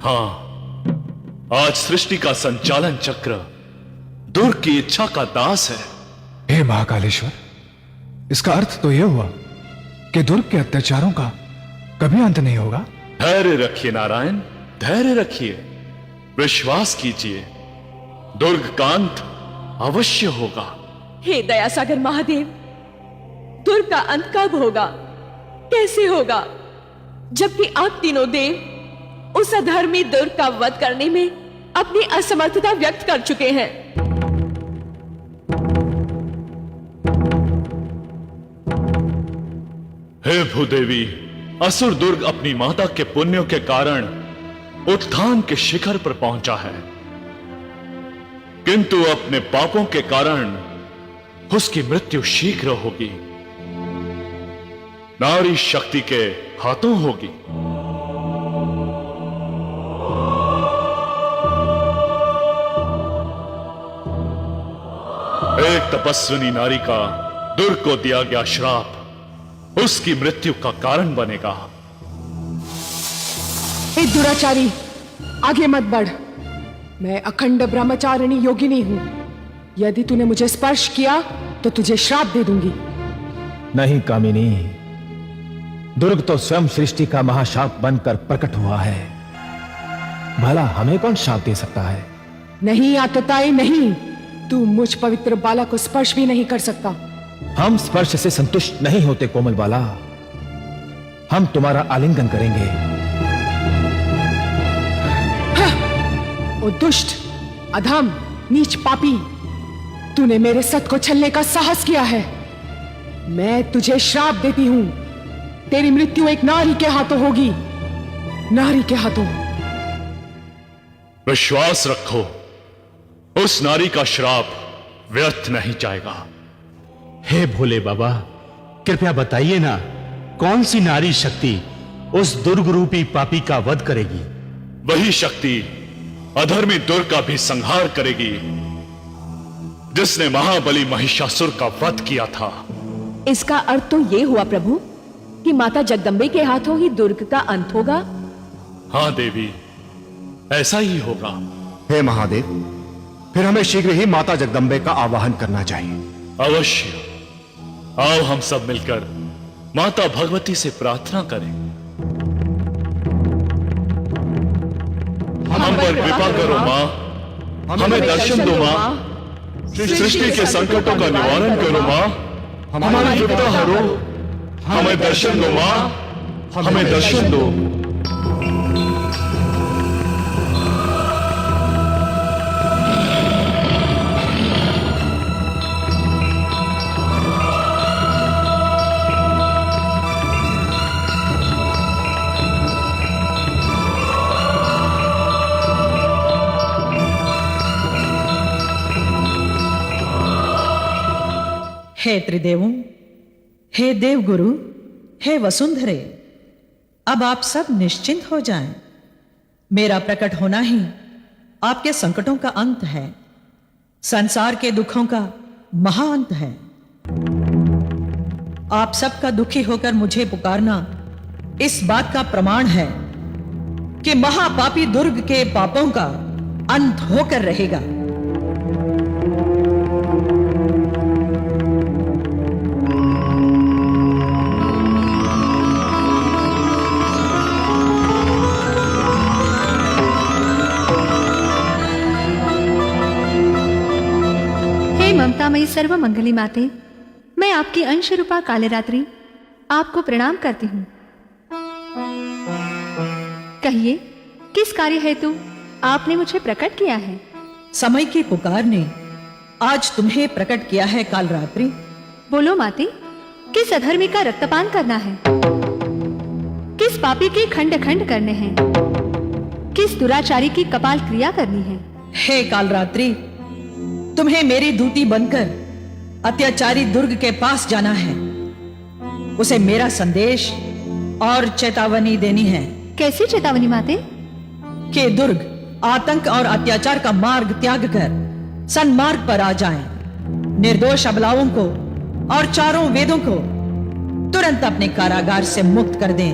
हां, आज सृष्टि का संचालन चक्र दुर्ग की इच्छा का दास है। हे महाकालेश्वर, इसका अर्थ तो यह हुआ कि दुर्ग के अत्याचारों का कभी अंत नहीं होगा। धैर्य रखिए नारायण, धैर्य रखिए, विश्वास कीजिए, दुर्ग का अंत अवश्य होगा। हे दयासागर महादेव, दुर्ग का अंत कब होगा, कैसे होगा, जबकि आप तीनों देव उस अधर्मी दुर्ग का वध करने में अपनी असमर्थता व्यक्त कर चुके हैं। हे भूदेवी, असुर दुर्ग अपनी माता के पुण्यों के कारण उत्थान के शिखर पर पहुंचा है, किंतु अपने पापों के कारण उसकी मृत्यु शीघ्र होगी, नारी शक्ति के हाथों होगी। एक तपस्विनी नारी का दुर्ग को दिया गया श्राप उसकी मृत्यु का कारण बनेगा। हे दुराचारी, आगे मत बढ़। मैं अखंड ब्रह्मचारिणी योगिनी हूं। यदि तूने मुझे स्पर्श किया तो तुझे श्राप दे दूंगी। नहीं कामिनी, दुर्ग तो स्वयं सृष्टि का महाशाप बनकर प्रकट हुआ है। भला हमें कौन शाप दे सकता है? नहीं आतताई नहीं, तू मुझ पवित्र बाला को स्पर्श भी नहीं कर सकता। हम स्पर्श से संतुष्ट नहीं होते कोमल बाला, हम तुम्हारा आलिंगन करेंगे। ओ दुष्ट, अधम, नीच पापी, तूने मेरे सत को छलने का साहस किया है। मैं तुझे श्राप देती हूं, तेरी मृत्यु एक नारी के हाथों होगी, नारी के हाथों। विश्वास रखो, उस नारी का श्राप व्यर्थ नहीं जाएगा। हे भोले बाबा, कृपया बताइए ना, कौन सी नारी शक्ति उस दुर्ग रूपी पापी का वध करेगी? वही शक्ति अधर्मी दुर्ग का भी संहार करेगी, जिसने महाबली महिषासुर का वध किया था। इसका अर्थ तो ये हुआ प्रभु कि माता जगदम्बे के हाथों ही दुर्ग का अंत होगा। हां देवी, ऐसा ही होगा। हे महादेव, फिर हमें शीघ्र ही माता जगदम्बे का आवाहन करना चाहिए। अवश्य, आओ हम सब मिलकर माता भगवती से प्रार्थना करें। हम पर कृपा करो मां, हमें दर्शन दो मां, सृष्टि के संकटों का निवारण करो मां, हमारी विपदा हरो, हमें दर्शन दो मां, हमें दर्शन दो। हे त्रिदेवों, हे देवगुरु, हे वसुंधरे, अब आप सब निश्चिंत हो जाएं। मेरा प्रकट होना ही आपके संकटों का अंत है, संसार के दुखों का महाअंत है। आप सबका दुखी होकर मुझे पुकारना इस बात का प्रमाण है कि महापापी दुर्ग के पापों का अंत होकर रहेगा। ममतामयी सर्व मंगली माते, मैं आपकी अंश रूपा कालरात्रि आपको प्रणाम करती हूँ। कहिए, किस कार्य हेतु आपने मुझे प्रकट किया है? समय की पुकार ने आज तुम्हें प्रकट किया है कालरात्रि। बोलो माते, किस अधर्मी का रक्तपान करना है? किस पापी के खंड खंड करने हैं? किस दुराचारी की कपाल क्रिया करनी है? हे कालरात्रि, तुम्हें मेरी दूती बनकर अत्याचारी दुर्ग के पास जाना है, उसे मेरा संदेश और चेतावनी देनी है। कैसी चेतावनी माते? कि दुर्ग आतंक और अत्याचार का मार्ग त्याग कर सन्मार्ग पर आ जाएं, निर्दोष अबलाओं को और चारों वेदों को तुरंत अपने कारागार से मुक्त कर दें।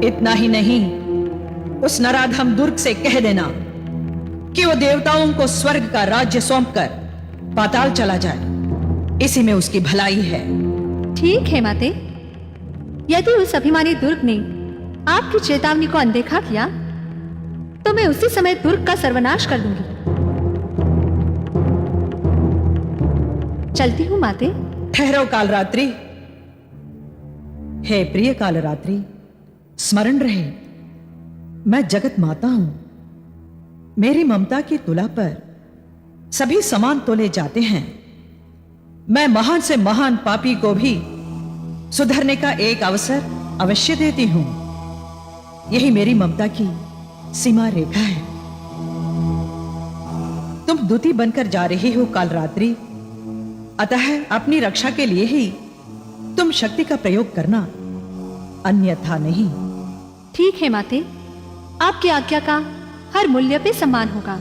इतना ही नहीं, उस नराधम दुर्ग से कह देना कि वो देवताओं को स्वर्ग का राज्य सौंपकर पाताल चला जाए। इसी में उसकी भलाई है। ठीक है माते, यदि उस अभिमानी दुर्ग ने आपकी चेतावनी को अनदेखा किया तो मैं उसी समय दुर्ग का सर्वनाश कर दूंगी। चलती हूं माते। ठहरो कालरात्रि। हे प्रिय कालरात्रि, स्मरण रहे मैं जगत माता हूं। मेरी ममता की तुला पर सभी समान तोले जाते हैं। मैं महान से महान पापी को भी सुधरने का एक अवसर अवश्य देती हूं। यही मेरी ममता की सीमा रेखा है। तुम दूती बनकर जा रही हो कालरात्रि, अतः अपनी रक्षा के लिए ही तुम शक्ति का प्रयोग करना, अन्यथा नहीं। ठीक है माते, आपकी आज्ञा का हर मूल्य पे सम्मान होगा।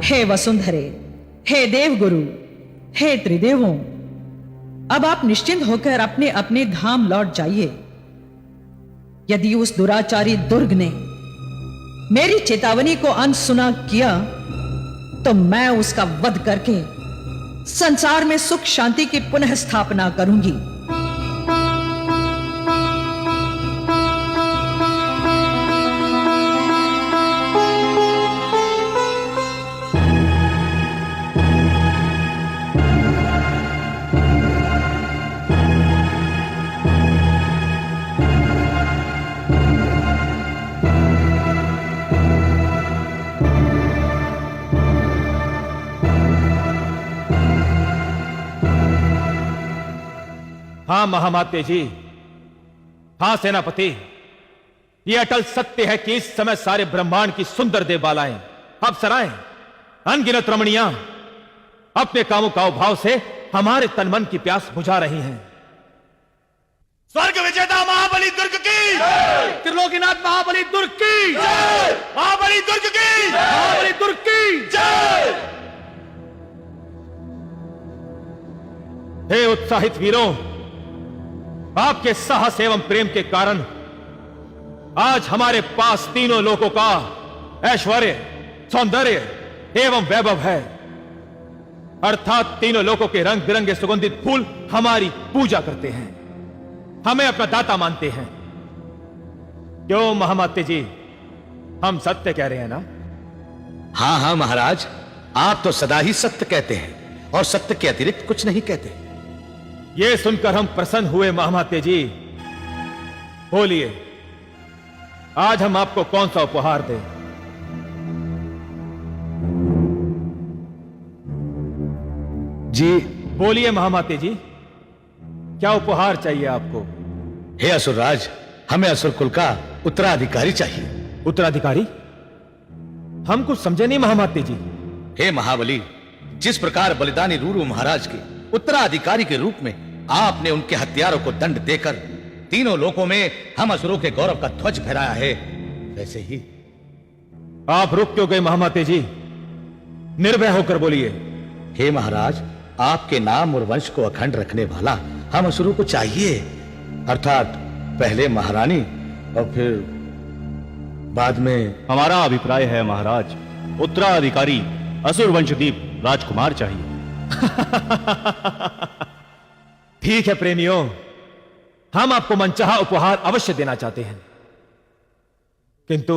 हे वसुंधरे, हे देवगुरु, हे त्रिदेवों, अब आप निश्चिंत होकर अपने अपने धाम लौट जाइए। यदि उस दुराचारी दुर्ग ने मेरी चेतावनी को अनसुना किया तो मैं उसका वध करके संसार में सुख शांति की पुनः स्थापना करूंगी। हाँ महामाते जी, हाँ सेनापति, ये अटल सत्य है कि इस समय सारे ब्रह्मांड की सुंदर देवबालाएं, अप्सराएं, अनगिनत रमणियां अपने कामों का अभाव से हमारे तन मन की प्यास बुझा रही हैं। स्वर्ग विजेता महाबली दुर्ग की, त्रिलोकीनाथ महाबली दुर्ग की, महाबली दुर्ग की, महाबली दुर्ग की जय। हे उत्साहित वीरों, आपके साहस एवं प्रेम के कारण आज हमारे पास तीनों लोकों का ऐश्वर्य, सौंदर्य एवं वैभव है। अर्थात तीनों लोकों के रंग बिरंगे सुगंधित फूल हमारी पूजा करते हैं, हमें अपना दाता मानते हैं। क्यों महामाते जी, हम सत्य कह रहे हैं ना? हाँ हाँ महाराज, आप तो सदा ही सत्य कहते हैं और सत्य के अतिरिक्त कुछ नहीं कहते। ये सुनकर हम प्रसन्न हुए महामाते जी। बोलिए, आज हम आपको कौन सा उपहार दें? जी बोलिए महामाते जी, क्या उपहार चाहिए आपको? हे असुरराज, हमें असुर कुल का उत्तराधिकारी चाहिए। उत्तराधिकारी? हम कुछ समझे नहीं महामाते जी। हे महाबली, जिस प्रकार बलिदानी रूरू महाराज के उत्तराधिकारी के रूप में आपने उनके हत्यारों को दंड देकर तीनों लोकों में हम असुरों के गौरव का ध्वज फहराया है, वैसे ही आप रुक क्यों गए महामाते जी? निर्भय होकर बोलिए। हे महाराज, आपके नाम और वंश को अखंड रखने वाला हम असुरों को चाहिए, अर्थात पहले महारानी और फिर बाद में। हमारा अभिप्राय है महाराज, उत्तराधिकारी असुर वंशदीप राजकुमार चाहिए। ठीक है प्रेमियों, हम आपको मनचाहा उपहार अवश्य देना चाहते हैं, किंतु